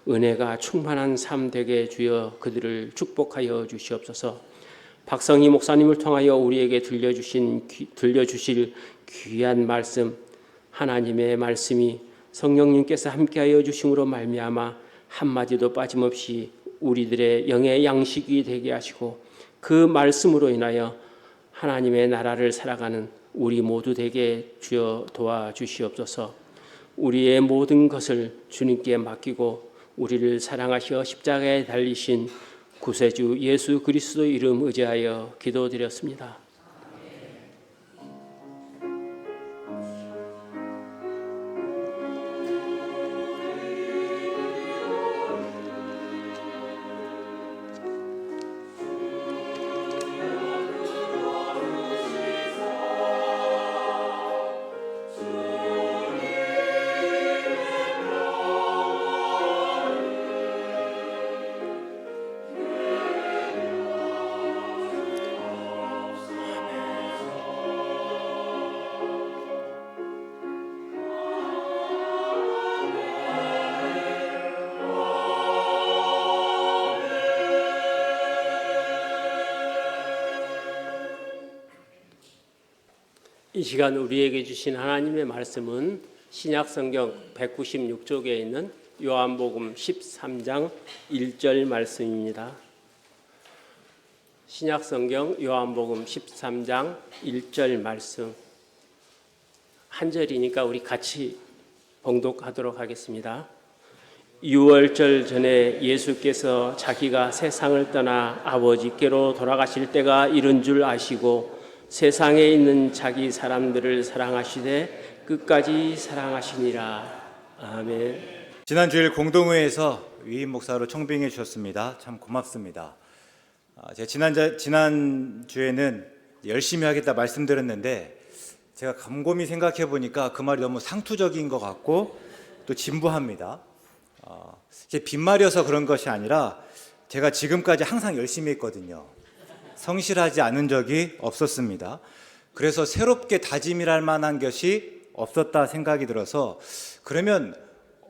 은혜가 충만한 삶 되게 주여 그들을 축복하여 주시옵소서. 박성희 목사님을 통하여 우리에게 들려주실 귀한 말씀, 하나님의 말씀이 성령님께서 함께하여 주심으로 말미암아 한마디도 빠짐없이 우리들의 영의 양식이 되게 하시고 그 말씀으로 인하여 하나님의 나라를 살아가는 우리 모두 되게 주여 도와주시옵소서. 우리의 모든 것을 주님께 맡기고 우리를 사랑하시어 십자가에 달리신 구세주 예수 그리스도 이름 의지하여 기도드렸습니다. 이 시간 우리에게 주신 하나님의 말씀은 신약성경 196쪽에 있는 요한복음 13장 1절 말씀입니다. 신약성경 요한복음 13장 1절 말씀 한 절이니까 우리 같이 봉독하도록 하겠습니다. 유월절 전에 예수께서 자기가 세상을 떠나 아버지께로 돌아가실 때가 이른 줄 아시고 세상에 있는 자기 사람들을 사랑하시되 끝까지 사랑하시니라. 아멘. 지난 주일 공동회에서 위임 목사로 청빙해 주셨습니다. 참 고맙습니다. 제가 지난 주에는 열심히 하겠다 말씀드렸는데 제가 곰곰이 생각해 보니까 그 말이 너무 상투적인 것 같고 또 진부합니다. 제 빈말이어서 그런 것이 아니라 제가 지금까지 항상 열심히 했거든요. 성실하지 않은 적이 없었습니다. 그래서 새롭게 다짐이랄 만한 것이 없었다 생각이 들어서 그러면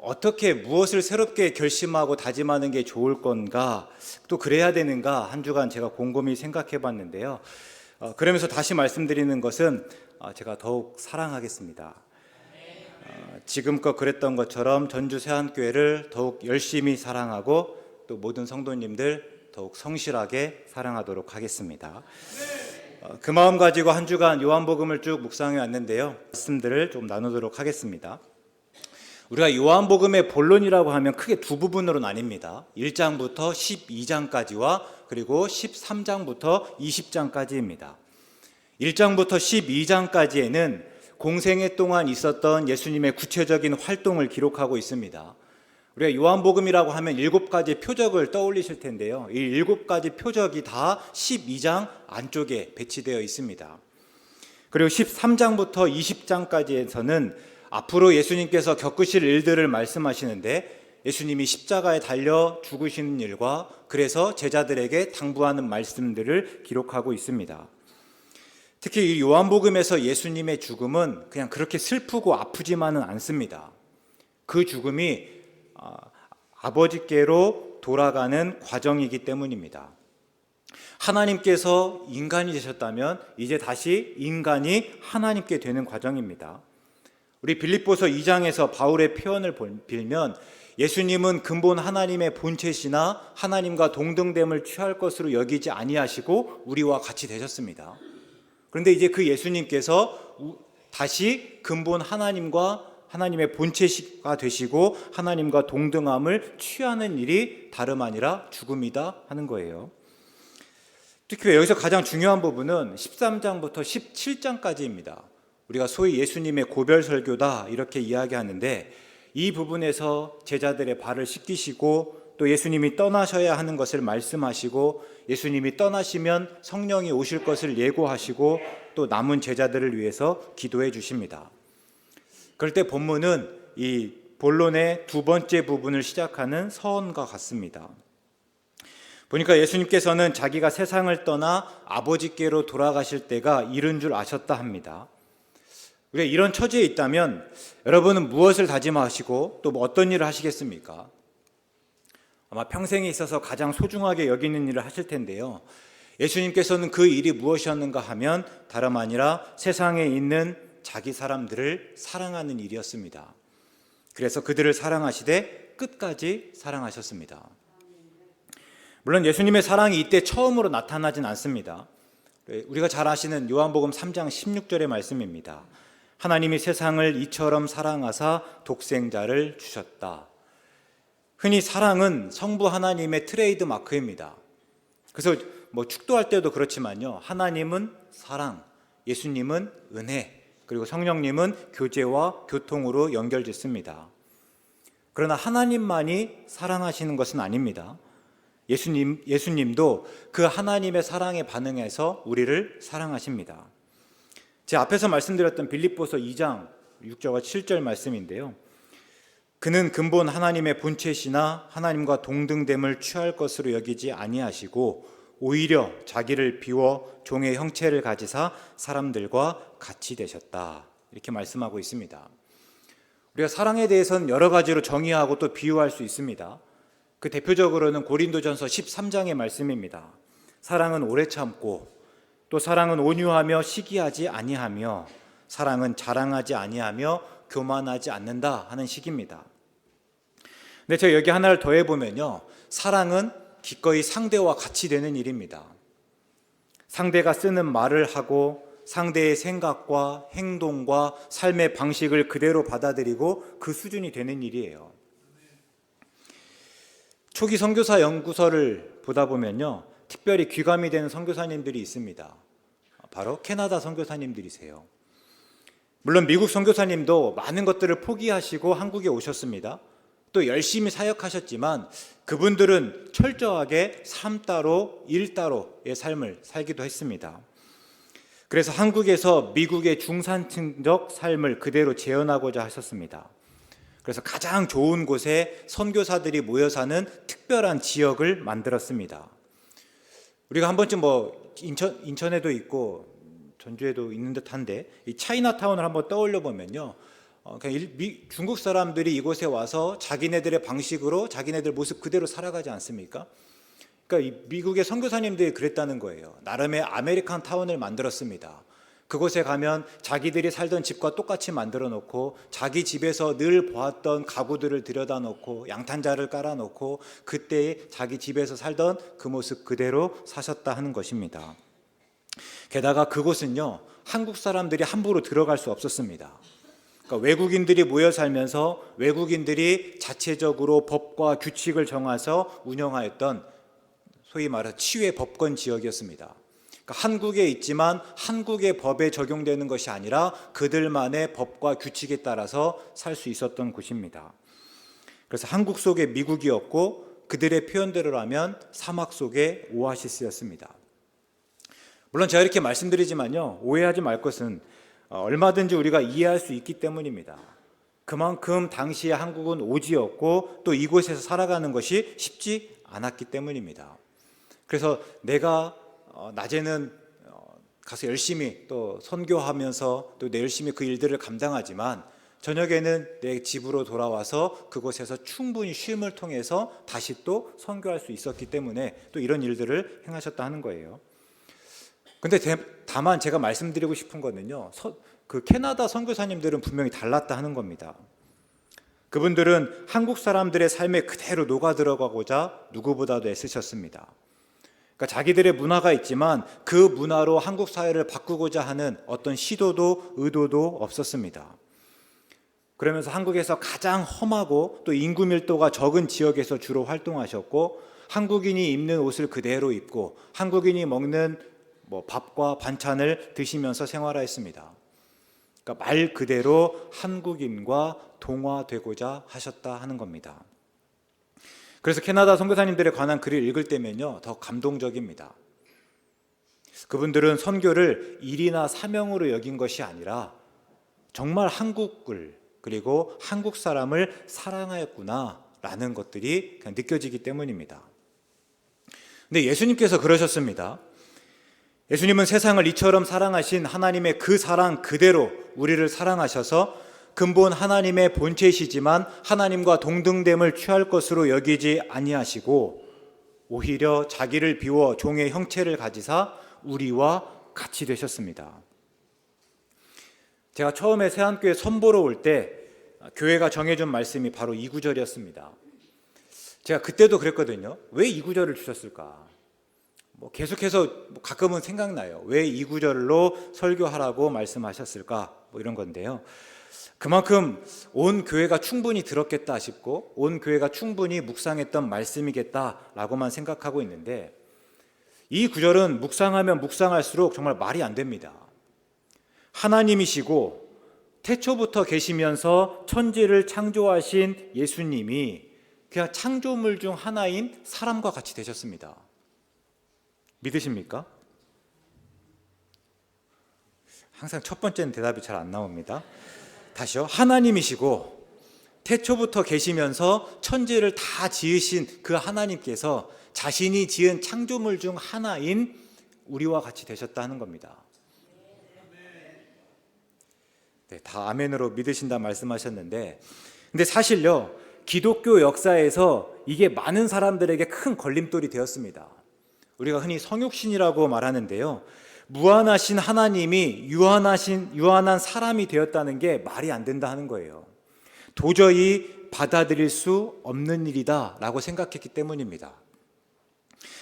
어떻게 무엇을 새롭게 결심하고 다짐하는 게 좋을 건가 또 그래야 되는가 한 주간 제가 곰곰이 생각해 봤는데요. 그러면서 다시 말씀드리는 것은 제가 더욱 사랑하겠습니다. 지금껏 그랬던 것처럼 전주 세안교회를 더욱 열심히 사랑하고 또 모든 성도님들 더욱 성실하게 사랑하도록 하겠습니다. 그 마음 가지고 한 주간 요한복음을 쭉 묵상해 왔는데요. 말씀들을 좀 나누도록 하겠습니다. 우리가 요한복음의 본론이라고 하면 크게 두 부분으로 나뉩니다. 1장부터 12장까지와 그리고 13장부터 20장까지입니다. 1장부터 12장까지에는 공생애 동안 있었던 예수님의 구체적인 활동을 기록하고 있습니다. 우리가 요한복음이라고 하면 7가지 표적을 떠올리실 텐데요. 이 7가지 표적이 다 12장 안쪽에 배치되어 있습니다. 그리고 13장부터 20장까지에서는 앞으로 예수님께서 겪으실 일들을 말씀하시는데 예수님이 십자가에 달려 죽으시는 일과 그래서 제자들에게 당부하는 말씀들을 기록하고 있습니다. 특히 이 요한복음에서 예수님의 죽음은 그냥 그렇게 슬프고 아프지만은 않습니다. 그 죽음이 아버지께로 돌아가는 과정이기 때문입니다. 하나님께서 인간이 되셨다면 이제 다시 인간이 하나님께 되는 과정입니다. 우리 빌립보서 2장에서 바울의 표현을 빌면 예수님은 근본 하나님의 본체시나 하나님과 동등됨을 취할 것으로 여기지 아니하시고 우리와 같이 되셨습니다. 그런데 이제 그 예수님께서 다시 근본 하나님과 하나님의 본체가 되시고 하나님과 동등함을 취하는 일이 다름 아니라 죽음이다 하는 거예요. 특히 여기서 가장 중요한 부분은 13장부터 17장까지입니다. 우리가 소위 예수님의 고별 설교다 이렇게 이야기하는데 이 부분에서 제자들의 발을 씻기시고 또 예수님이 떠나셔야 하는 것을 말씀하시고 예수님이 떠나시면 성령이 오실 것을 예고하시고 또 남은 제자들을 위해서 기도해 주십니다. 그럴 때 본문은 이 본론의 두 번째 부분을 시작하는 서원과 같습니다. 보니까 예수님께서는 자기가 세상을 떠나 아버지께로 돌아가실 때가 이른 줄 아셨다 합니다. 우리가 이런 처지에 있다면 여러분은 무엇을 다짐하시고 또 어떤 일을 하시겠습니까? 아마 평생에 있어서 가장 소중하게 여기는 일을 하실 텐데요. 예수님께서는 그 일이 무엇이었는가 하면 다름 아니라 세상에 있는 자기 사람들을 사랑하는 일이었습니다. 그래서 그들을 사랑하시되 끝까지 사랑하셨습니다. 물론 예수님의 사랑이 이때 처음으로 나타나진 않습니다. 우리가 잘 아시는 요한복음 3장 16절의 말씀입니다. 하나님이 세상을 이처럼 사랑하사 독생자를 주셨다. 흔히 사랑은 성부 하나님의 트레이드 마크입니다. 그래서 축도할 때도 그렇지만요, 하나님은 사랑, 예수님은 은혜, 그리고 성령님은 교제와 교통으로 연결짓습니다. 그러나 하나님만이 사랑하시는 것은 아닙니다. 예수님도 그 하나님의 사랑에 반응해서 우리를 사랑하십니다. 제 앞에서 말씀드렸던 빌립보서 2장 6절과 7절 말씀인데요. 그는 근본 하나님의 본체시나 하나님과 동등됨을 취할 것으로 여기지 아니하시고 오히려 자기를 비워 종의 형체를 가지사 사람들과 같이 되셨다. 이렇게 말씀하고 있습니다. 우리가 사랑에 대해서는 여러 가지로 정의하고 또 비유할 수 있습니다. 그 대표적으로는 고린도전서 13장의 말씀입니다. 사랑은 오래 참고, 또 사랑은 온유하며 시기하지 아니하며, 사랑은 자랑하지 아니하며 교만하지 않는다 하는 식입니다. 근데 제가 여기 하나를 더해 보면요, 사랑은 기꺼이 상대와 같이 되는 일입니다. 상대가 쓰는 말을 하고 상대의 생각과 행동과 삶의 방식을 그대로 받아들이고 그 수준이 되는 일이에요. 초기 선교사 연구서를 보다 보면요, 특별히 귀감이 되는 선교사님들이 있습니다. 바로 캐나다 선교사님들이세요. 물론 미국 선교사님도 많은 것들을 포기하시고 한국에 오셨습니다. 또 열심히 사역하셨지만 그분들은 철저하게 삶 따로 일 따로의 삶을 살기도 했습니다. 그래서 한국에서 미국의 중산층적 삶을 그대로 재현하고자 하셨습니다. 그래서 가장 좋은 곳에 선교사들이 모여 사는 특별한 지역을 만들었습니다. 우리가 한 번쯤 인천에도 있고 전주에도 있는 듯한데 이 차이나타운을 한번 떠올려 보면요, 중국 사람들이 이곳에 와서 자기네들의 방식으로 자기네들 모습 그대로 살아가지 않습니까? 그러니까 이 미국의 선교사님들이 그랬다는 거예요. 나름의 아메리칸 타운을 만들었습니다. 그곳에 가면 자기들이 살던 집과 똑같이 만들어 놓고 자기 집에서 늘 보았던 가구들을 들여다 놓고 양탄자를 깔아 놓고 그때 자기 집에서 살던 그 모습 그대로 사셨다 하는 것입니다. 게다가 그곳은요, 한국 사람들이 함부로 들어갈 수 없었습니다. 그러니까 외국인들이 모여 살면서 외국인들이 자체적으로 법과 규칙을 정해서 운영하였던 소위 말해 치외 법권 지역이었습니다. 그러니까 한국에 있지만 한국의 법에 적용되는 것이 아니라 그들만의 법과 규칙에 따라서 살 수 있었던 곳입니다. 그래서 한국 속의 미국이었고 그들의 표현대로라면 사막 속의 오아시스였습니다. 물론 제가 이렇게 말씀드리지만요, 오해하지 말 것은 얼마든지 우리가 이해할 수 있기 때문입니다. 그만큼 당시에 한국은 오지였고 또 이곳에서 살아가는 것이 쉽지 않았기 때문입니다. 그래서 내가 낮에는 가서 열심히 또 선교하면서 또 열심히 그 일들을 감당하지만 저녁에는 내 집으로 돌아와서 그곳에서 충분히 쉼을 통해서 다시 또 선교할 수 있었기 때문에 또 이런 일들을 행하셨다 하는 거예요. 근데 다만 제가 말씀드리고 싶은 거는요, 그 캐나다 선교사님들은 분명히 달랐다 하는 겁니다. 그분들은 한국 사람들의 삶에 그대로 녹아 들어가고자 누구보다도 애쓰셨습니다. 그러니까 자기들의 문화가 있지만 그 문화로 한국 사회를 바꾸고자 하는 어떤 시도도 의도도 없었습니다. 그러면서 한국에서 가장 험하고 또 인구 밀도가 적은 지역에서 주로 활동하셨고 한국인이 입는 옷을 그대로 입고 한국인이 먹는 밥과 반찬을 드시면서 생활하였습니다. 그러니까 말 그대로 한국인과 동화되고자 하셨다 하는 겁니다. 그래서 캐나다 선교사님들에 관한 글을 읽을 때면요, 더 감동적입니다. 그분들은 선교를 일이나 사명으로 여긴 것이 아니라 정말 한국을 그리고 한국 사람을 사랑하였구나라는 것들이 그냥 느껴지기 때문입니다. 근데 예수님께서 그러셨습니다. 예수님은 세상을 이처럼 사랑하신 하나님의 그 사랑 그대로 우리를 사랑하셔서 근본 하나님의 본체이시지만 하나님과 동등됨을 취할 것으로 여기지 아니하시고 오히려 자기를 비워 종의 형체를 가지사 우리와 같이 되셨습니다. 제가 처음에 새안교회 선보러 올 때 교회가 정해준 말씀이 바로 이 구절이었습니다. 제가 그때도 그랬거든요. 왜 이 구절을 주셨을까? 계속해서 가끔은 생각나요. 왜 이 구절로 설교하라고 말씀하셨을까? 이런 건데요. 그만큼 온 교회가 충분히 들었겠다 싶고 온 교회가 충분히 묵상했던 말씀이겠다라고만 생각하고 있는데, 이 구절은 묵상하면 묵상할수록 정말 말이 안 됩니다. 하나님이시고 태초부터 계시면서 천지를 창조하신 예수님이 그냥 창조물 중 하나인 사람과 같이 되셨습니다. 믿으십니까? 항상 첫 번째는 대답이 잘 안 나옵니다. 다시요. 하나님이시고 태초부터 계시면서 천지를 다 지으신 그 하나님께서 자신이 지은 창조물 중 하나인 우리와 같이 되셨다 하는 겁니다. 네, 다 아멘으로 믿으신다 말씀하셨는데, 근데 사실요, 기독교 역사에서 이게 많은 사람들에게 큰 걸림돌이 되었습니다. 우리가 흔히 성육신이라고 말하는데요, 무한하신 하나님이 유한한 사람이 되었다는 게 말이 안 된다 하는 거예요. 도저히 받아들일 수 없는 일이다 라고 생각했기 때문입니다.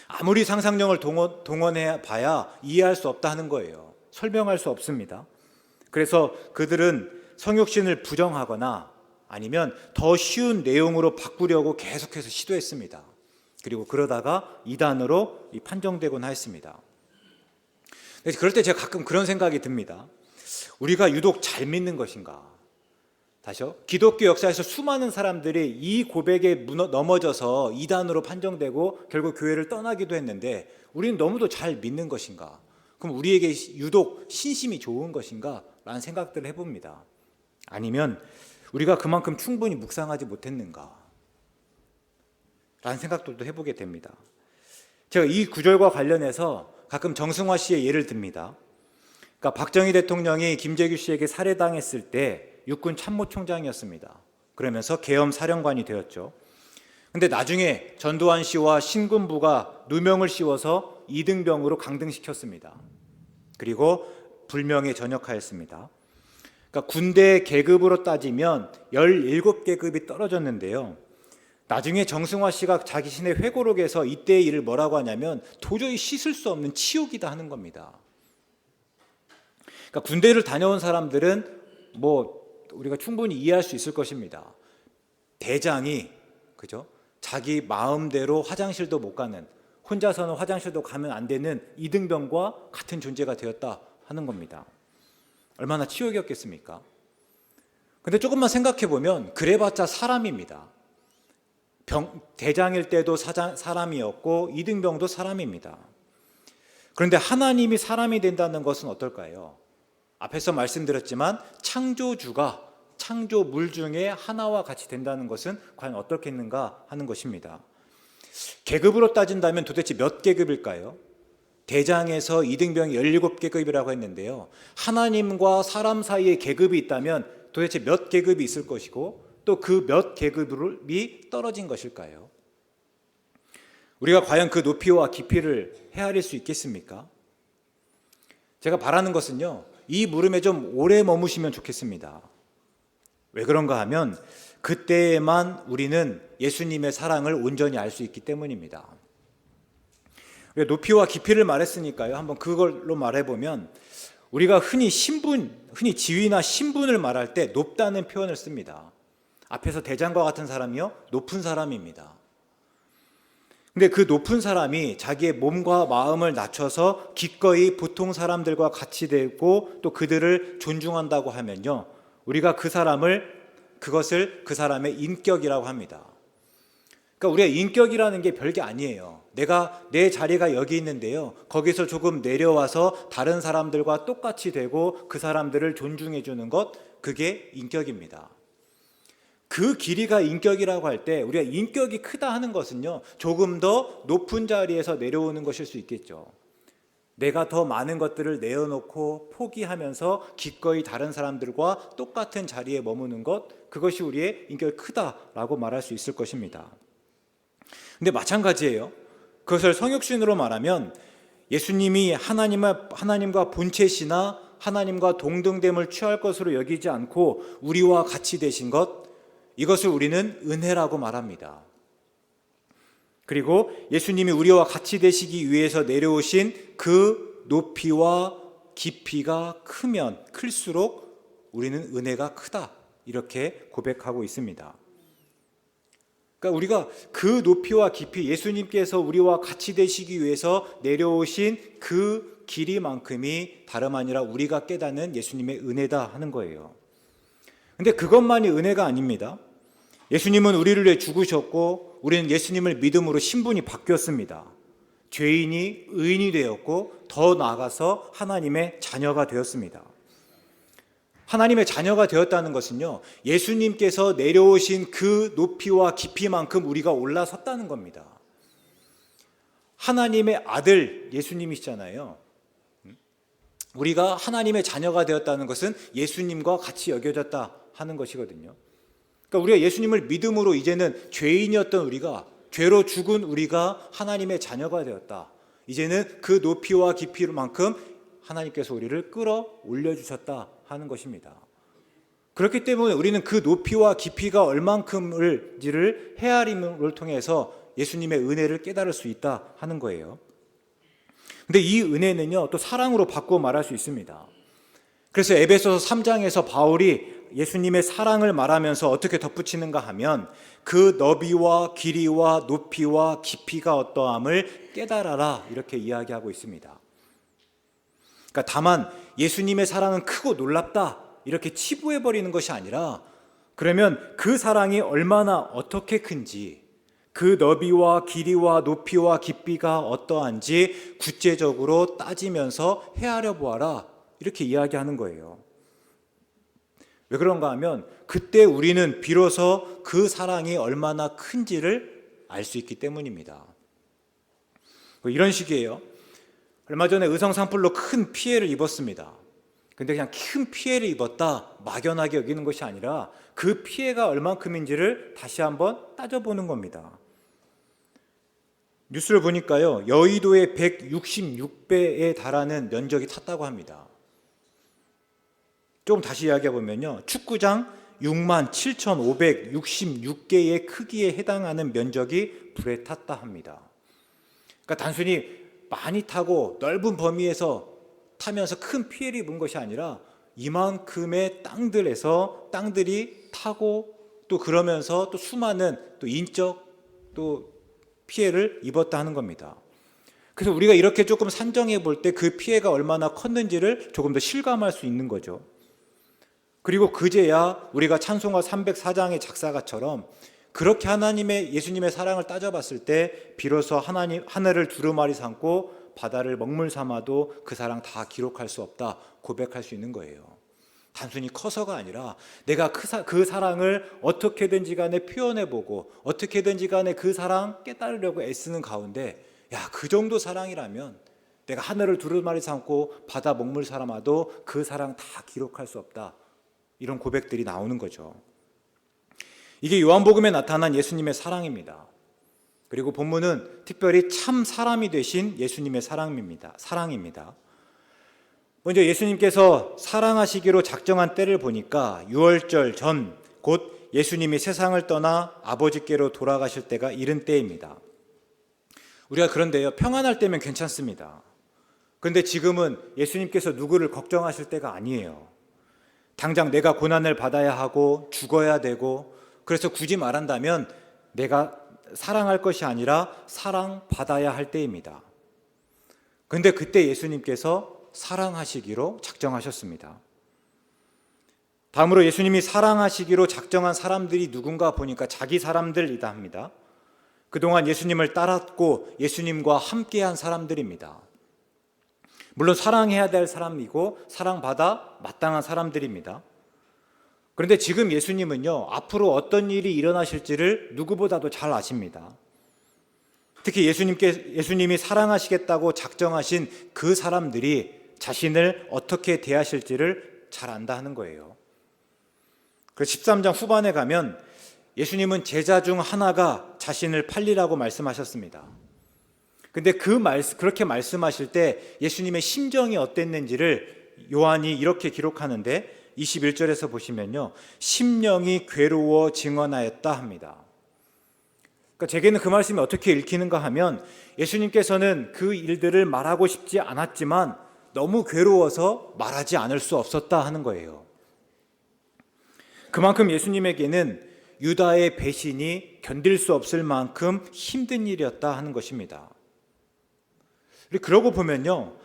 아무리 상상력을 동원해 봐야 이해할 수 없다 하는 거예요. 설명할 수 없습니다. 그래서 그들은 성육신을 부정하거나 아니면 더 쉬운 내용으로 바꾸려고 계속해서 시도했습니다. 그리고 그러다가 이단으로 판정되곤 했습니다. 그럴 때 제가 가끔 그런 생각이 듭니다. 우리가 유독 잘 믿는 것인가? 다시요. 기독교 역사에서 수많은 사람들이 이 고백에 넘어져서 이단으로 판정되고 결국 교회를 떠나기도 했는데 우리는 너무도 잘 믿는 것인가? 그럼 우리에게 유독 신심이 좋은 것인가? 라는 생각들을 해봅니다. 아니면 우리가 그만큼 충분히 묵상하지 못했는가? 라는 생각들도 해보게 됩니다. 제가 이 구절과 관련해서 가끔 정승화 씨의 예를 듭니다. 그러니까 박정희 대통령이 김재규 씨에게 살해당했을 때 육군 참모총장이었습니다. 그러면서 계엄 사령관이 되었죠. 근데 나중에 전두환 씨와 신군부가 누명을 씌워서 이등병으로 강등시켰습니다. 그리고 불명예 전역하였습니다. 그러니까 군대 계급으로 따지면 17계급이 떨어졌는데요. 나중에 정승화 씨가 자신의 회고록에서 이때의 일을 뭐라고 하냐면 도저히 씻을 수 없는 치욕이다 하는 겁니다. 그러니까 군대를 다녀온 사람들은 우리가 충분히 이해할 수 있을 것입니다. 대장이 그죠? 자기 마음대로 화장실도 못 가는, 혼자서는 화장실도 가면 안 되는 이등병과 같은 존재가 되었다 하는 겁니다. 얼마나 치욕이었겠습니까? 근데 조금만 생각해 보면 그래봤자 사람입니다. 대장일 때도 사람이었고 이등병도 사람입니다. 그런데 하나님이 사람이 된다는 것은 어떨까요? 앞에서 말씀드렸지만 창조주가 창조물 중에 하나와 같이 된다는 것은 과연 어떻겠는가 하는 것입니다. 계급으로 따진다면 도대체 몇 계급일까요? 대장에서 이등병이 17계급이라고 했는데요. 하나님과 사람 사이에 계급이 있다면 도대체 몇 계급이 있을 것이고 또 그 몇 계급이 떨어진 것일까요? 우리가 과연 그 높이와 깊이를 헤아릴 수 있겠습니까? 제가 바라는 것은요, 이 물음에 좀 오래 머무시면 좋겠습니다. 왜 그런가 하면 그때에만 우리는 예수님의 사랑을 온전히 알 수 있기 때문입니다. 높이와 깊이를 말했으니까요, 한번 그걸로 말해보면 우리가 흔히 지위나 신분을 말할 때 높다는 표현을 씁니다. 앞에서 대장과 같은 사람이요, 높은 사람입니다. 근데 그 높은 사람이 자기의 몸과 마음을 낮춰서 기꺼이 보통 사람들과 같이 되고 또 그들을 존중한다고 하면요, 우리가 그것을 그 사람의 인격이라고 합니다. 그러니까 우리가 인격이라는 게 별게 아니에요. 내 자리가 여기 있는데요, 거기서 조금 내려와서 다른 사람들과 똑같이 되고 그 사람들을 존중해 주는 것, 그게 인격입니다. 그 길이가 인격이라고 할 때 우리가 인격이 크다 하는 것은요, 조금 더 높은 자리에서 내려오는 것일 수 있겠죠. 내가 더 많은 것들을 내어놓고 포기하면서 기꺼이 다른 사람들과 똑같은 자리에 머무는 것, 그것이 우리의 인격이 크다라고 말할 수 있을 것입니다. 근데 마찬가지예요. 그것을 성육신으로 말하면 예수님이 하나님과 본체시나 하나님과 동등됨을 취할 것으로 여기지 않고 우리와 같이 되신 것, 이것을 우리는 은혜라고 말합니다. 그리고 예수님이 우리와 같이 되시기 위해서 내려오신 그 높이와 깊이가 크면 클수록 우리는 은혜가 크다, 이렇게 고백하고 있습니다. 그러니까 우리가 그 높이와 깊이, 예수님께서 우리와 같이 되시기 위해서 내려오신 그 길이만큼이 다름 아니라 우리가 깨닫는 예수님의 은혜다 하는 거예요. 근데 그것만이 은혜가 아닙니다. 예수님은 우리를 위해 죽으셨고 우리는 예수님을 믿음으로 신분이 바뀌었습니다. 죄인이 의인이 되었고 더 나아가서 하나님의 자녀가 되었습니다. 하나님의 자녀가 되었다는 것은요, 예수님께서 내려오신 그 높이와 깊이만큼 우리가 올라섰다는 겁니다. 하나님의 아들 예수님이시잖아요. 우리가 하나님의 자녀가 되었다는 것은 예수님과 같이 여겨졌다 하는 것이거든요. 그러니까 우리가 예수님을 믿음으로 이제는 죄인이었던 우리가, 죄로 죽은 우리가 하나님의 자녀가 되었다. 이제는 그 높이와 깊이만큼 하나님께서 우리를 끌어올려 주셨다 하는 것입니다. 그렇기 때문에 우리는 그 높이와 깊이가 얼만큼을지를 헤아림을 통해서 예수님의 은혜를 깨달을 수 있다 하는 거예요. 근데 이 은혜는요, 또 사랑으로 바꾸어 말할 수 있습니다. 그래서 에베소서 3장에서 바울이 예수님의 사랑을 말하면서 어떻게 덧붙이는가 하면 그 너비와 길이와 높이와 깊이가 어떠함을 깨달아라, 이렇게 이야기하고 있습니다. 그러니까 다만 예수님의 사랑은 크고 놀랍다 이렇게 치부해버리는 것이 아니라, 그러면 그 사랑이 얼마나 어떻게 큰지, 그 너비와 길이와 높이와 깊이가 어떠한지 구체적으로 따지면서 헤아려 보아라, 이렇게 이야기하는 거예요. 왜 그런가 하면 그때 우리는 비로소 그 사랑이 얼마나 큰지를 알 수 있기 때문입니다. 이런 식이에요. 얼마 전에 의성 산불로 큰 피해를 입었습니다. 근데 그냥 큰 피해를 입었다 막연하게 여기는 것이 아니라 그 피해가 얼만큼인지를 다시 한번 따져보는 겁니다. 뉴스를 보니까요, 여의도에 166배에 달하는 면적이 탔다고 합니다. 조금 다시 이야기해 보면요, 축구장 67,566개의 크기에 해당하는 면적이 불에 탔다 합니다. 그러니까 단순히 많이 타고 넓은 범위에서 타면서 큰 피해를 입은 것이 아니라 이만큼의 땅들이 타고 또 그러면서 또 수많은 또 인적 또 피해를 입었다 하는 겁니다. 그래서 우리가 이렇게 조금 산정해 볼 때 그 피해가 얼마나 컸는지를 조금 더 실감할 수 있는 거죠. 그리고 그제야 우리가 찬송가 304장의 작사가처럼 그렇게 예수님의 사랑을 따져봤을 때 비로소 하늘을 두루마리 삼고 바다를 먹물 삼아도 그 사랑 다 기록할 수 없다 고백할 수 있는 거예요. 단순히 커서가 아니라 내가 그 사랑을 어떻게든지 간에 표현해보고 어떻게든지 간에 그 사랑 깨달으려고 애쓰는 가운데, 야, 그 정도 사랑이라면 내가 하늘을 두루마리 삼고 바다 먹물 삼아도 그 사랑 다 기록할 수 없다, 이런 고백들이 나오는 거죠. 이게 요한복음에 나타난 예수님의 사랑입니다. 그리고 본문은 특별히 참 사람이 되신 예수님의 사랑입니다. 먼저 예수님께서 사랑하시기로 작정한 때를 보니까 유월절 전, 곧 예수님이 세상을 떠나 아버지께로 돌아가실 때가 이른 때입니다. 우리가 그런데요, 평안할 때면 괜찮습니다. 그런데 지금은 예수님께서 누구를 걱정하실 때가 아니에요. 당장 내가 고난을 받아야 하고 죽어야 되고, 그래서 굳이 말한다면 내가 사랑할 것이 아니라 사랑받아야 할 때입니다. 그런데 그때 예수님께서 사랑하시기로 작정하셨습니다. 다음으로 예수님이 사랑하시기로 작정한 사람들이 누군가 보니까 자기 사람들이다 합니다. 그동안 예수님을 따랐고 예수님과 함께한 사람들입니다. 물론 사랑해야 될 사람이고 사랑받아 마땅한 사람들입니다. 그런데 지금 예수님은요, 앞으로 어떤 일이 일어나실지를 누구보다도 잘 아십니다. 특히 예수님이 사랑하시겠다고 작정하신 그 사람들이 자신을 어떻게 대하실지를 잘 안다 하는 거예요. 그래서 13장 후반에 가면 예수님은 제자 중 하나가 자신을 팔리라고 말씀하셨습니다. 근데 그렇게 말씀하실 때 예수님의 심정이 어땠는지를 요한이 이렇게 기록하는데 21절에서 보시면요, 심령이 괴로워 증언하였다 합니다. 그러니까 제게는 그 말씀이 어떻게 읽히는가 하면 예수님께서는 그 일들을 말하고 싶지 않았지만 너무 괴로워서 말하지 않을 수 없었다 하는 거예요. 그만큼 예수님에게는 유다의 배신이 견딜 수 없을 만큼 힘든 일이었다 하는 것입니다. 그러고 보면요,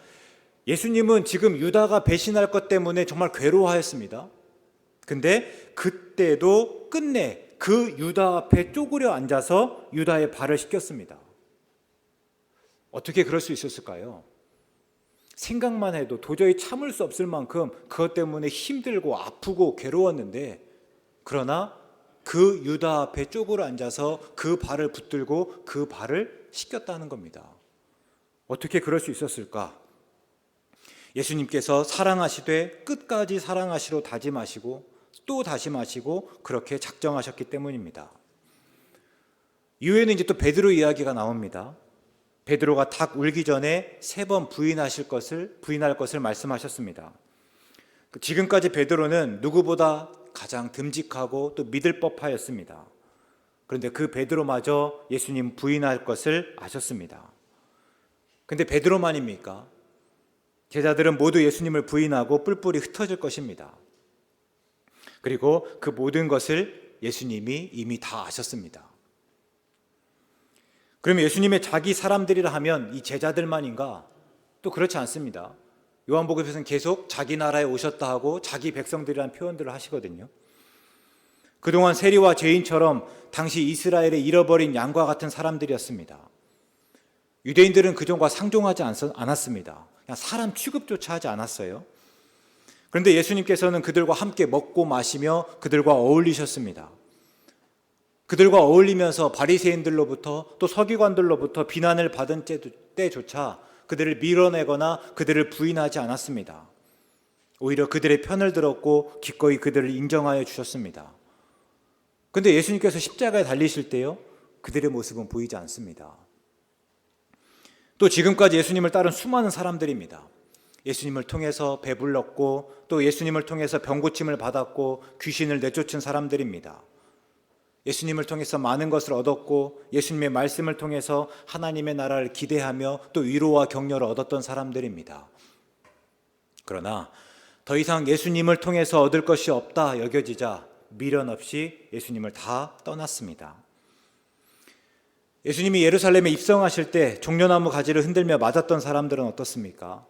예수님은 지금 유다가 배신할 것 때문에 정말 괴로워하였습니다. 근데 그때도 끝내 그 유다 앞에 쪼그려 앉아서 유다의 발을 씻겼습니다. 어떻게 그럴 수 있었을까요? 생각만 해도 도저히 참을 수 없을 만큼 그것 때문에 힘들고 아프고 괴로웠는데, 그러나 그 유다 앞에 쪼그려 앉아서 그 발을 붙들고 그 발을 씻겼다는 겁니다. 어떻게 그럴 수 있었을까? 예수님께서 사랑하시되 끝까지 사랑하시로 다짐하시고 또 다짐하시고 그렇게 작정하셨기 때문입니다. 이후에는 이제 또 베드로 이야기가 나옵니다. 베드로가 닭 울기 전에 3번 부인할 것을 말씀하셨습니다. 지금까지 베드로는 누구보다 가장 듬직하고 또 믿을 법하였습니다. 그런데 그 베드로마저 예수님 부인할 것을 아셨습니다. 근데 베드로만입니까? 제자들은 모두 예수님을 부인하고 뿔뿔이 흩어질 것입니다. 그리고 그 모든 것을 예수님이 이미 다 아셨습니다. 그러면 예수님의 자기 사람들이라 하면 이 제자들만인가? 또 그렇지 않습니다. 요한복음에서는 계속 자기 나라에 오셨다 하고 자기 백성들이라는 표현들을 하시거든요. 그동안 세리와 죄인처럼 당시 이스라엘의 잃어버린 양과 같은 사람들이었습니다. 유대인들은 그전과 상종하지 않았습니다. 그냥 사람 취급조차 하지 않았어요. 그런데 예수님께서는 그들과 함께 먹고 마시며 그들과 어울리셨습니다. 그들과 어울리면서 바리새인들로부터 또 서기관들로부터 비난을 받은 때조차 그들을 밀어내거나 그들을 부인하지 않았습니다. 오히려 그들의 편을 들었고 기꺼이 그들을 인정하여 주셨습니다. 그런데 예수님께서 십자가에 달리실 때요, 그들의 모습은 보이지 않습니다. 또 지금까지 예수님을 따른 수많은 사람들입니다. 예수님을 통해서 배불렀고 또 예수님을 통해서 병고침을 받았고 귀신을 내쫓은 사람들입니다. 예수님을 통해서 많은 것을 얻었고 예수님의 말씀을 통해서 하나님의 나라를 기대하며 또 위로와 격려를 얻었던 사람들입니다. 그러나 더 이상 예수님을 통해서 얻을 것이 없다 여겨지자 미련 없이 예수님을 다 떠났습니다. 예수님이 예루살렘에 입성하실 때 종려나무 가지를 흔들며 맞았던 사람들은 어떻습니까?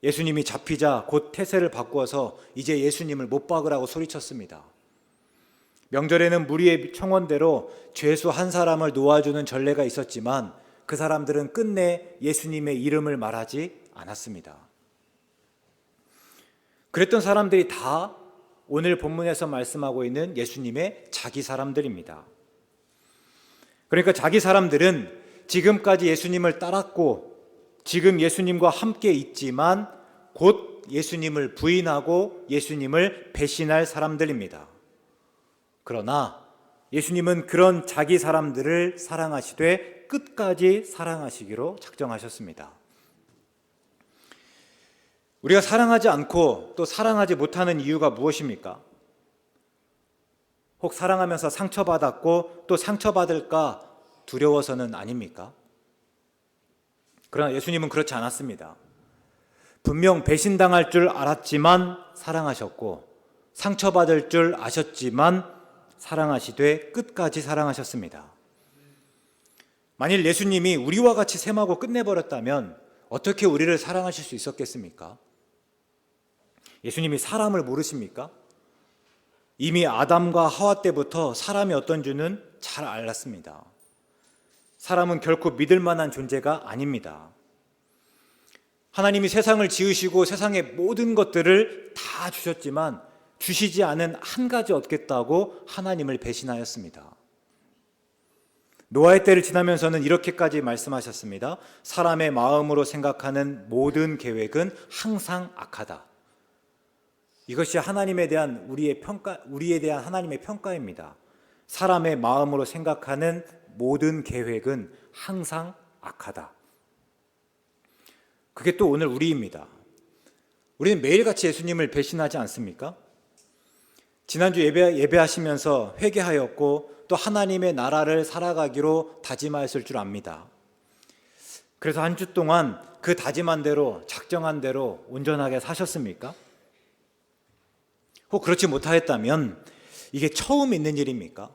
예수님이 잡히자 곧 태세를 바꾸어서 이제 예수님을 못 박으라고 소리쳤습니다. 명절에는 무리의 청원대로 죄수 한 사람을 놓아주는 전례가 있었지만 그 사람들은 끝내 예수님의 이름을 말하지 않았습니다. 그랬던 사람들이 다 오늘 본문에서 말씀하고 있는 예수님의 자기 사람들입니다. 그러니까 자기 사람들은 지금까지 예수님을 따랐고 지금 예수님과 함께 있지만 곧 예수님을 부인하고 예수님을 배신할 사람들입니다. 그러나 예수님은 그런 자기 사람들을 사랑하시되 끝까지 사랑하시기로 작정하셨습니다. 우리가 사랑하지 않고 또 사랑하지 못하는 이유가 무엇입니까? 혹 사랑하면서 상처받았고 또 상처받을까 두려워서는 아닙니까? 그러나 예수님은 그렇지 않았습니다. 분명 배신당할 줄 알았지만 사랑하셨고 상처받을 줄 아셨지만 사랑하시되 끝까지 사랑하셨습니다. 만일 예수님이 우리와 같이 셈하고 끝내버렸다면 어떻게 우리를 사랑하실 수 있었겠습니까? 예수님이 사람을 모르십니까? 이미 아담과 하와 때부터 사람이 어떤 줄은 잘 알았습니다. 사람은 결코 믿을 만한 존재가 아닙니다. 하나님이 세상을 지으시고 세상의 모든 것들을 다 주셨지만 주시지 않은 한 가지 얻겠다고 하나님을 배신하였습니다. 노아의 때를 지나면서는 이렇게까지 말씀하셨습니다. 사람의 마음으로 생각하는 모든 계획은 항상 악하다. 이것이 하나님에 대한 우리에 대한 하나님의 평가입니다. 사람의 마음으로 생각하는 모든 계획은 항상 악하다. 그게 또 오늘 우리입니다. 우리는 매일같이 예수님을 배신하지 않습니까? 지난주 예배하시면서 회개하였고 또 하나님의 나라를 살아가기로 다짐하였을 줄 압니다. 그래서 한 주 동안 그 다짐한 대로 작정한 대로 온전하게 사셨습니까? 혹 그렇지 못하였다면 이게 처음 있는 일입니까?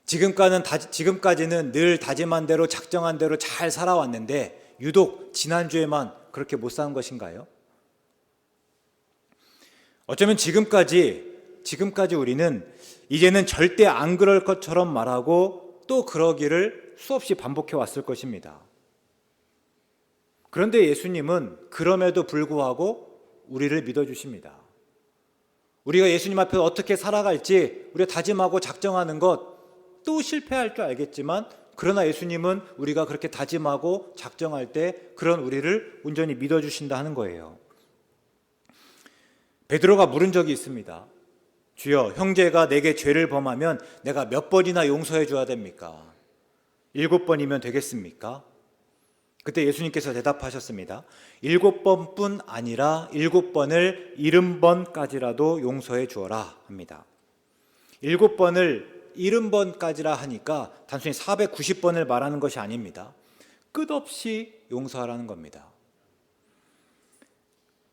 지금까지는 늘 다짐한 대로 작정한 대로 잘 살아왔는데 유독 지난주에만 그렇게 못 산 것인가요? 어쩌면 지금까지 우리는 이제는 절대 안 그럴 것처럼 말하고 또 그러기를 수없이 반복해 왔을 것입니다. 그런데 예수님은 그럼에도 불구하고 우리를 믿어주십니다. 우리가 예수님 앞에서 어떻게 살아갈지 우리가 다짐하고 작정하는 것 또 실패할 줄 알겠지만 그러나 예수님은 우리가 그렇게 다짐하고 작정할 때 그런 우리를 온전히 믿어주신다 하는 거예요. 베드로가 물은 적이 있습니다. 주여, 형제가 내게 죄를 범하면 내가 몇 번이나 용서해 줘야 됩니까? 7번이면 되겠습니까? 그때 예수님께서 대답하셨습니다. 7번뿐 아니라 7번을 70번까지라도 용서해 주어라 합니다. 7번을 70번까지라 하니까 단순히 490번을 말하는 것이 아닙니다. 끝없이 용서하라는 겁니다.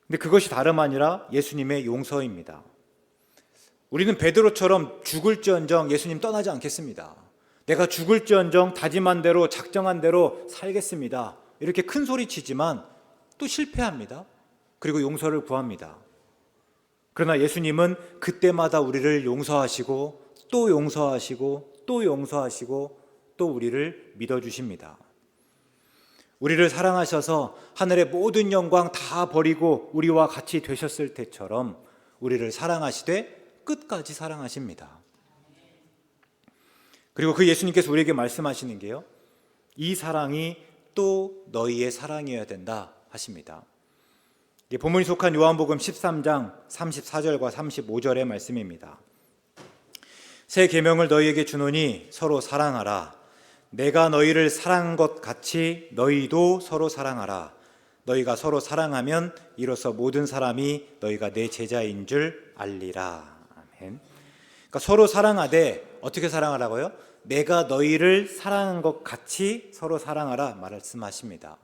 근데 그것이 다름 아니라 예수님의 용서입니다. 우리는 베드로처럼 죽을지언정 예수님 떠나지 않겠습니다. 내가 죽을지언정 다짐한 대로 작정한 대로 살겠습니다. 이렇게 큰 소리 치지만 또 실패합니다. 그리고 용서를 구합니다. 그러나 예수님은 그때마다 우리를 용서하시고 또 용서하시고 또 용서하시고 또 우리를 믿어주십니다. 우리를 사랑하셔서 하늘의 모든 영광 다 버리고 우리와 같이 되셨을 때처럼 우리를 사랑하시되 끝까지 사랑하십니다. 그리고 그 예수님께서 우리에게 말씀하시는 게요, 이 사랑이 또 너희의 사랑이어야 된다 하십니다. 본문이 속한 요한복음 13장 34절과 35절의 말씀입니다. 새 계명을 너희에게 주노니 서로 사랑하라. 내가 너희를 사랑한 것 같이 너희도 서로 사랑하라. 너희가 서로 사랑하면 이로써 모든 사람이 너희가 내 제자인 줄 알리라. 아멘. 그러니까 서로 사랑하되 어떻게 사랑하라고요? 내가 너희를 사랑한 것 같이 서로 사랑하라 말씀하십니다.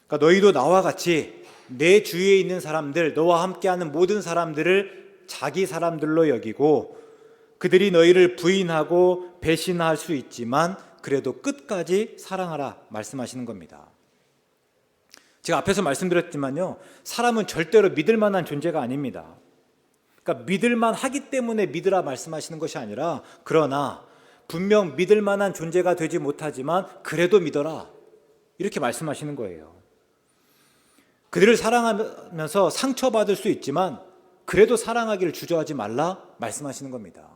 그러니까 너희도 나와 같이 내 주위에 있는 사람들, 너와 함께하는 모든 사람들을 자기 사람들로 여기고 그들이 너희를 부인하고 배신할 수 있지만 그래도 끝까지 사랑하라 말씀하시는 겁니다. 제가 앞에서 말씀드렸지만요, 사람은 절대로 믿을 만한 존재가 아닙니다. 그러니까 믿을 만하기 때문에 믿으라 말씀하시는 것이 아니라, 그러나 분명 믿을 만한 존재가 되지 못하지만 그래도 믿어라 이렇게 말씀하시는 거예요. 그들을 사랑하면서 상처받을 수 있지만 그래도 사랑하기를 주저하지 말라 말씀하시는 겁니다.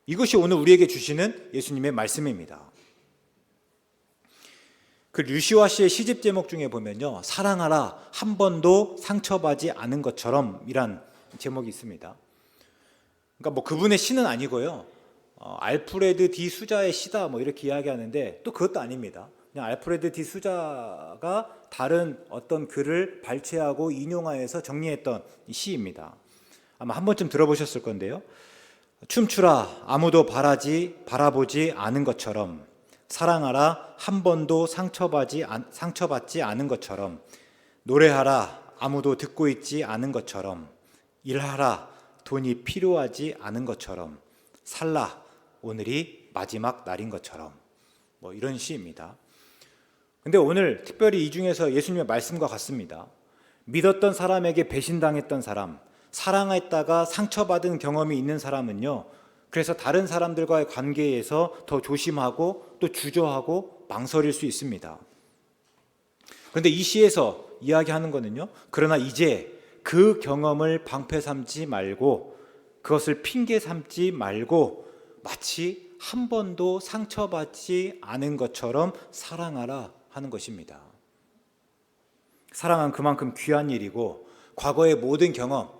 이것이 오늘 우리에게 주시는 예수님의 말씀입니다. 그 류시화 씨의 시집 제목 중에 보면요, 사랑하라 한 번도 상처받지 않은 것처럼 이란 제목이 있습니다. 그러니까 뭐 그분의 시는 아니고요, 알프레드 디 수자의 시다 뭐 이렇게 이야기하는데 또 그것도 아닙니다. 그냥 알프레드 디 수자가 다른 어떤 글을 발췌하고 인용하여서 정리했던 시입니다. 아마 한 번쯤 들어보셨을 건데요. 춤추라 아무도 바라보지 않은 것처럼, 사랑하라 한 번도 상처받지 않은 것처럼, 노래하라 아무도 듣고 있지 않은 것처럼, 일하라 돈이 필요하지 않은 것처럼, 살라 오늘이 마지막 날인 것처럼, 뭐 이런 시입니다. 근데 오늘 특별히 이 중에서 예수님의 말씀과 같습니다. 믿었던 사람에게 배신당했던 사람, 사랑했다가 상처받은 경험이 있는 사람은요, 그래서 다른 사람들과의 관계에서 더 조심하고 또 주저하고 망설일 수 있습니다. 그런데 이 시에서 이야기하는 거는요, 그러나 이제 그 경험을 방패 삼지 말고, 그것을 핑계 삼지 말고 마치 한 번도 상처받지 않은 것처럼 사랑하라 하는 것입니다. 사랑은 그만큼 귀한 일이고 과거의 모든 경험,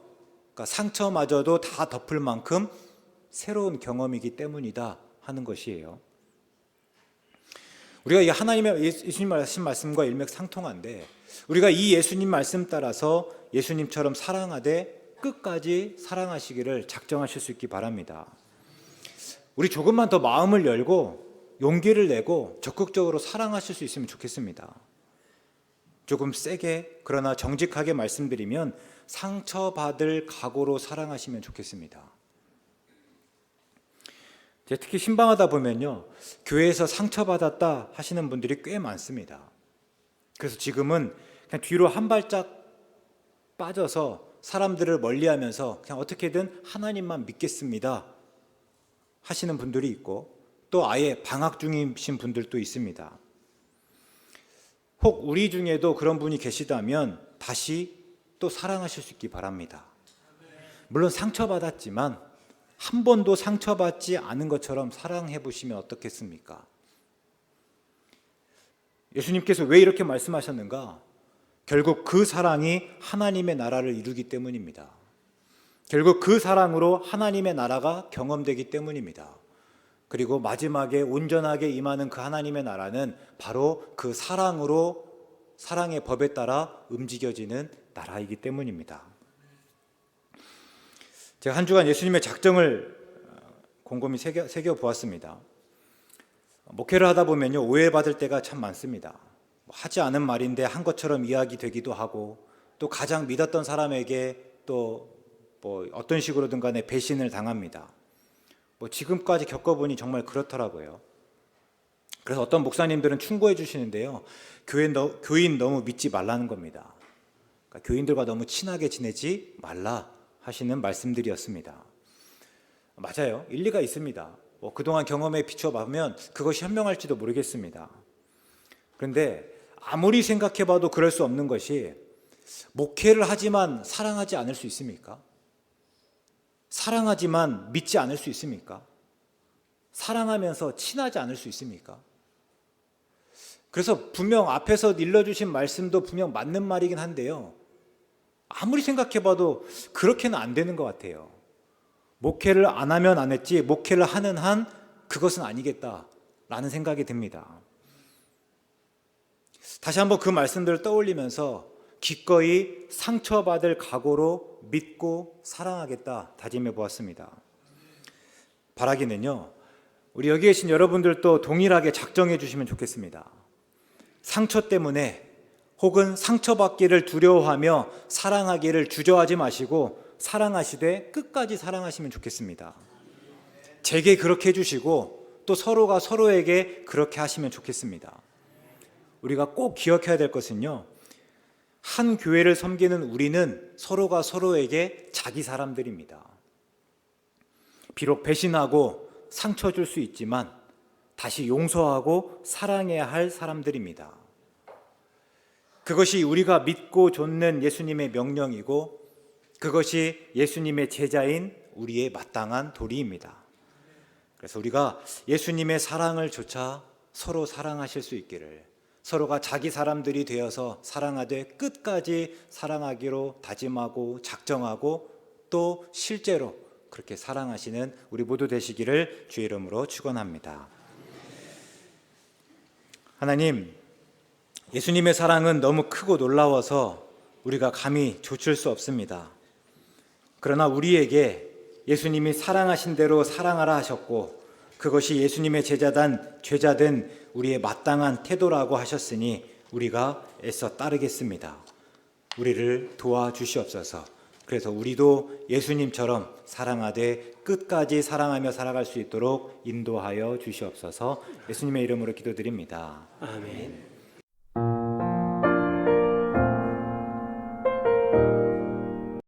그러니까 상처마저도 다 덮을 만큼 새로운 경험이기 때문이다 하는 것이에요. 우리가 이 하나님의 예수님 하신 말씀과 일맥상통한데 우리가 이 예수님 말씀 따라서 예수님처럼 사랑하되 끝까지 사랑하시기를 작정하실 수 있기 바랍니다. 우리 조금만 더 마음을 열고 용기를 내고 적극적으로 사랑하실 수 있으면 좋겠습니다. 조금 세게 그러나 정직하게 말씀드리면 상처받을 각오로 사랑하시면 좋겠습니다. 특히 신방하다 보면요, 교회에서 상처받았다 하시는 분들이 꽤 많습니다. 그래서 지금은 그냥 뒤로 한 발짝 빠져서 사람들을 멀리하면서 그냥 어떻게든 하나님만 믿겠습니다 하시는 분들이 있고, 또 아예 방학 중이신 분들도 있습니다. 혹 우리 중에도 그런 분이 계시다면 다시 또 사랑하실 수 있기 바랍니다. 물론 상처받았지만 한 번도 상처받지 않은 것처럼 사랑해 보시면 어떻겠습니까? 예수님께서 왜 이렇게 말씀하셨는가? 결국 그 사랑이 하나님의 나라를 이루기 때문입니다. 결국 그 사랑으로 하나님의 나라가 경험되기 때문입니다. 그리고 마지막에 온전하게 임하는 그 하나님의 나라는 바로 그 사랑으로, 사랑의 법에 따라 움직여지는 나라이기 때문입니다. 제가 한 주간 예수님의 작정을 곰곰이 새겨보았습니다. 목회를 하다 보면요, 오해받을 때가 참 많습니다. 하지 않은 말인데 한 것처럼 이야기되기도 하고, 또 가장 믿었던 사람에게 또 어떤 식으로든 간에 배신을 당합니다. 지금까지 겪어보니 정말 그렇더라고요. 그래서 어떤 목사님들은 충고해 주시는데요, 교인 너무 믿지 말라는 겁니다. 그러니까 교인들과 너무 친하게 지내지 말라 하시는 말씀들이었습니다. 맞아요, 일리가 있습니다. 그동안 경험에 비춰보면 그것이 현명할지도 모르겠습니다. 그런데 아무리 생각해봐도 그럴 수 없는 것이, 목회를 하지만 사랑하지 않을 수 있습니까? 사랑하지만 믿지 않을 수 있습니까? 사랑하면서 친하지 않을 수 있습니까? 그래서 분명 앞에서 일러주신 말씀도 분명 맞는 말이긴 한데요, 아무리 생각해봐도 그렇게는 안 되는 것 같아요. 목회를 안 하면 안 했지 목회를 하는 한 그것은 아니겠다라는 생각이 듭니다. 다시 한번 그 말씀들을 떠올리면서 기꺼이 상처받을 각오로 믿고 사랑하겠다 다짐해 보았습니다. 바라기는요, 우리 여기 계신 여러분들도 동일하게 작정해 주시면 좋겠습니다. 상처 때문에 혹은 상처받기를 두려워하며 사랑하기를 주저하지 마시고 사랑하시되 끝까지 사랑하시면 좋겠습니다. 제게 그렇게 해주시고 또 서로가 서로에게 그렇게 하시면 좋겠습니다. 우리가 꼭 기억해야 될 것은요, 한 교회를 섬기는 우리는 서로가 서로에게 자기 사람들입니다. 비록 배신하고 상처 줄 수 있지만 다시 용서하고 사랑해야 할 사람들입니다. 그것이 우리가 믿고 좇는 예수님의 명령이고 그것이 예수님의 제자인 우리의 마땅한 도리입니다. 그래서 우리가 예수님의 사랑을 조차 서로 사랑하실 수 있기를, 서로가 자기 사람들이 되어서 사랑하되 끝까지 사랑하기로 다짐하고 작정하고 또 실제로 그렇게 사랑하시는 우리 모두 되시기를 주의 이름으로 축원합니다. 하나님, 예수님의 사랑은 너무 크고 놀라워서 우리가 감히 조칠 수 없습니다. 그러나 우리에게 예수님이 사랑하신 대로 사랑하라 하셨고 그것이 예수님의 제자된 우리의 마땅한 태도라고 하셨으니 우리가 애써 따르겠습니다. 우리를 도와주시옵소서. 그래서 우리도 예수님처럼 사랑하되 끝까지 사랑하며 살아갈 수 있도록 인도하여 주시옵소서. 예수님의 이름으로 기도드립니다. 아멘.